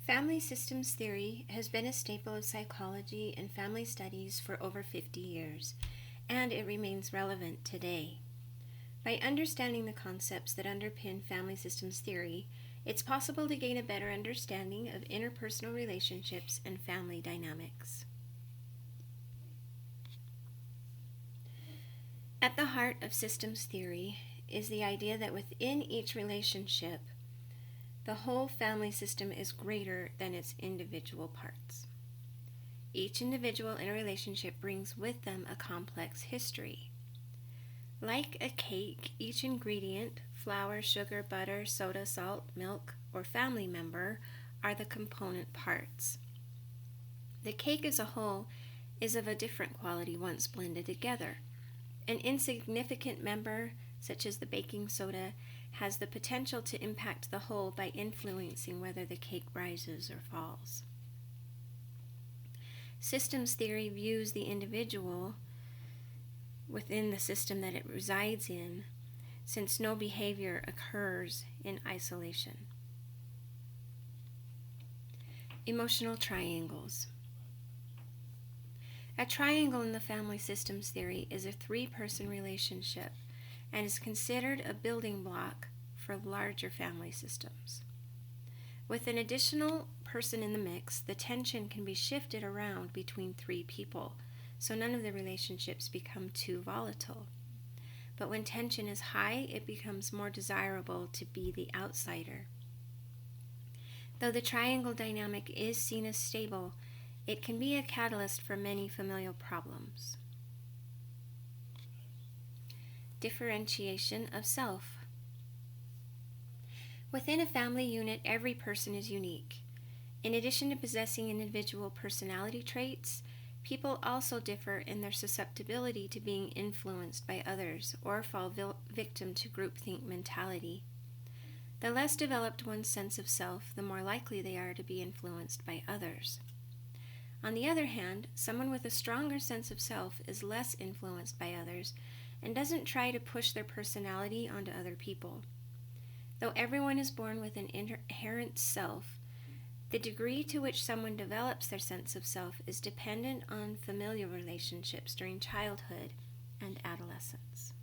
Family systems theory has been a staple of psychology and family studies for over 50 years, and it remains relevant today. By understanding the concepts that underpin family systems theory, it's possible to gain a better understanding of interpersonal relationships and family dynamics. At the heart of systems theory is the idea that within each relationship, the whole family system is greater than its individual parts. Each individual in a relationship brings with them a complex history. Like a cake, each ingredient, flour, sugar, butter, soda, salt, milk, or family member, are the component parts. The cake as a whole is of a different quality once blended together. An insignificant member, such as the baking soda, has the potential to impact the whole by influencing whether the cake rises or falls. Systems theory views the individual within the system that it resides in, since no behavior occurs in isolation. Emotional triangles. A triangle in the family systems theory is a three-person relationship and is considered a building block for larger family systems. With an additional person in the mix, the tension can be shifted around between three people, so none of the relationships become too volatile. But when tension is high, it becomes more desirable to be the outsider. Though the triangle dynamic is seen as stable, it can be a catalyst for many familial problems. Differentiation of self. Within a family unit, every person is unique. In addition to possessing individual personality traits, people also differ in their susceptibility to being influenced by others or fall victim to groupthink mentality. The less developed one's sense of self, the more likely they are to be influenced by others. On the other hand, someone with a stronger sense of self is less influenced by others and doesn't try to push their personality onto other people. Though everyone is born with an inherent self, the degree to which someone develops their sense of self is dependent on familial relationships during childhood and adolescence.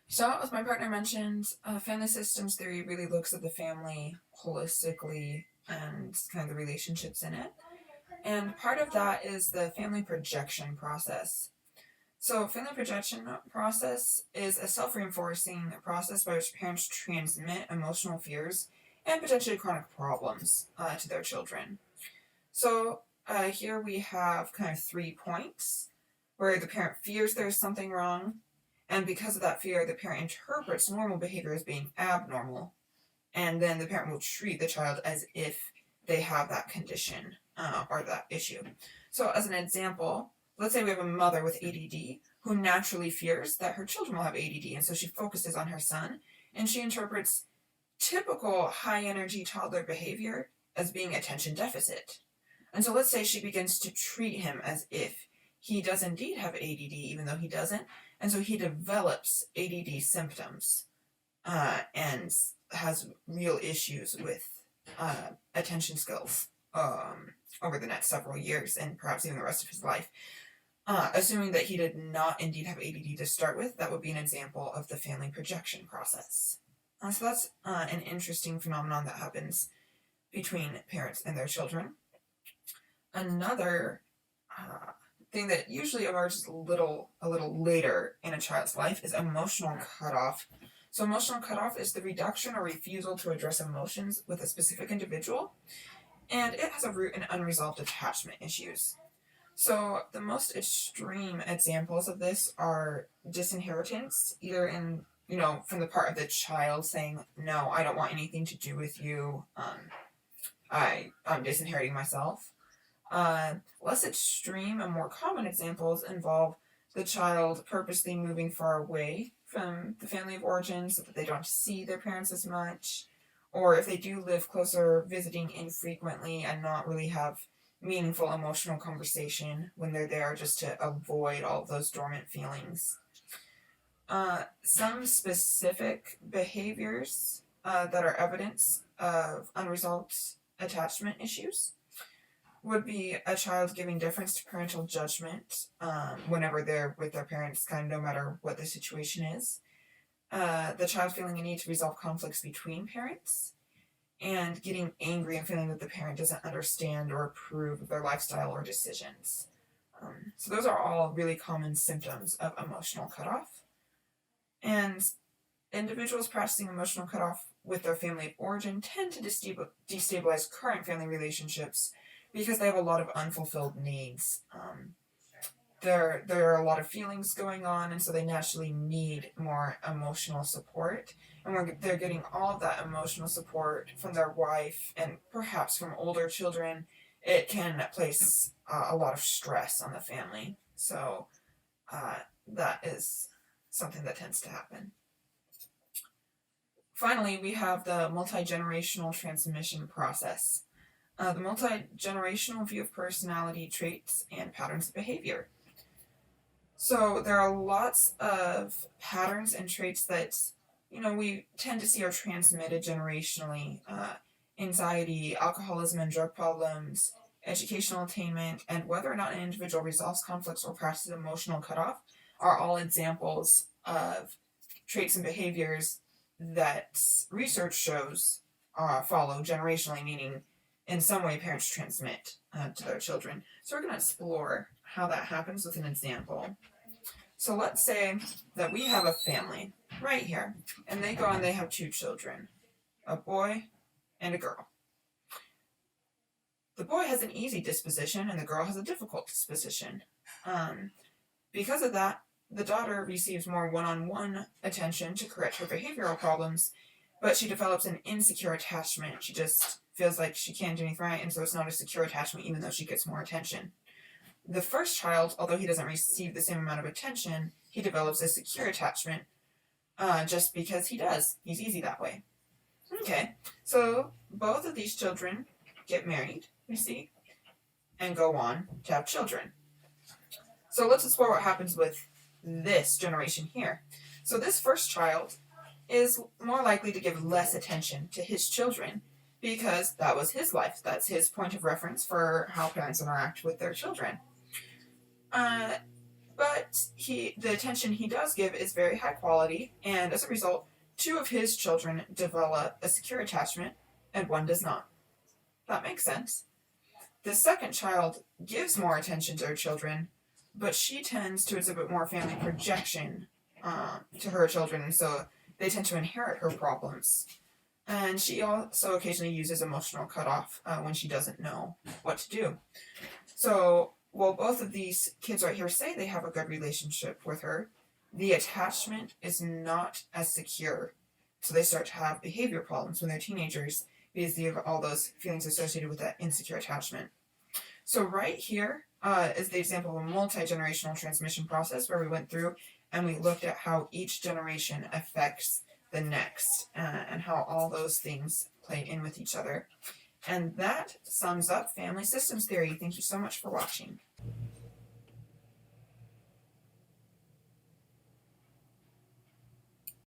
So, as my partner mentioned, family systems theory really looks at the family holistically and kind of the relationships in it. And part of that is the family projection process. So, family projection process is a self-reinforcing process by which parents transmit emotional fears and potentially chronic problems to their children. So, here we have kind of 3 points where the parent fears there's something wrong, and because of that fear, the parent interprets normal behavior as being abnormal, and then the parent will treat the child as if they have that condition or that issue. So, as an example, let's say we have a mother with ADD who naturally fears that her children will have ADD, and so she focuses on her son, and she interprets typical high energy toddler behavior as being attention deficit. And so let's say she begins to treat him as if he does indeed have ADD, even though he doesn't, and so he develops ADD symptoms and has real issues with attention skills over the next several years and perhaps even the rest of his life. Assuming that he did not indeed have ADD to start with, that would be an example of the family projection process. So that's an interesting phenomenon that happens between parents and their children. Another thing that usually emerges a little later in a child's life is emotional cutoff. So emotional cutoff is the reduction or refusal to address emotions with a specific individual, and it has a root in unresolved attachment issues. So the most extreme examples of this are disinheritance, either in, from the part of the child saying, no, I don't want anything to do with you, I'm disinheriting myself. Less extreme and more common examples involve the child purposely moving far away from the family of origin so that they don't see their parents as much, or if they do live closer, visiting infrequently and not really have meaningful emotional conversation when they're there, just to avoid all of those dormant feelings. Some specific behaviors that are evidence of unresolved attachment issues would be a child giving deference to parental judgment whenever they're with their parents, kind of no matter what the situation is. The child feeling a need to resolve conflicts between parents, and getting angry and feeling that the parent doesn't understand or approve of their lifestyle or decisions. So those are all really common symptoms of emotional cutoff. And individuals practicing emotional cutoff with their family of origin tend to destabilize current family relationships because they have a lot of unfulfilled needs. There are a lot of feelings going on, and so they naturally need more emotional support. And when they're getting all of that emotional support from their wife and perhaps from older children, it can place a lot of stress on the family. So that is something that tends to happen. Finally, we have the multi-generational transmission process. The multi-generational view of personality traits and patterns of behavior. So there are lots of patterns and traits that, we tend to see are transmitted generationally. Anxiety, alcoholism and drug problems, educational attainment, and whether or not an individual resolves conflicts or practices emotional cutoff are all examples of traits and behaviors that research shows follow generationally, meaning in some way parents transmit to their children. So we're going to explore how that happens with an example. So let's say that we have a family right here, and they go and they have 2 children, a boy and a girl. The boy has an easy disposition and the girl has a difficult disposition. Because of that, the daughter receives more one-on-one attention to correct her behavioral problems, but she develops an insecure attachment. She just feels like she can't do anything right, and so it's not a secure attachment even though she gets more attention. The first child, although he doesn't receive the same amount of attention, he develops a secure attachment just because he does. He's easy that way. Okay, so both of these children get married, you see, and go on to have children. So let's explore what happens with this generation here. So this first child is more likely to give less attention to his children because that was his life. That's his point of reference for how parents interact with their children. But the attention he does give is very high quality, and as a result, 2 of his children develop a secure attachment, and 1 does not. That makes sense. The second child gives more attention to her children, but she tends to exhibit more family projection to her children, and so they tend to inherit her problems. And she also occasionally uses emotional cutoff when she doesn't know what to do. So while both of these kids right here say they have a good relationship with her, the attachment is not as secure. So they start to have behavior problems when they're teenagers because they have all those feelings associated with that insecure attachment. So right here is the example of a multi-generational transmission process where we went through and we looked at how each generation affects the next and how all those things play in with each other. And that sums up family systems theory. Thank you so much for watching.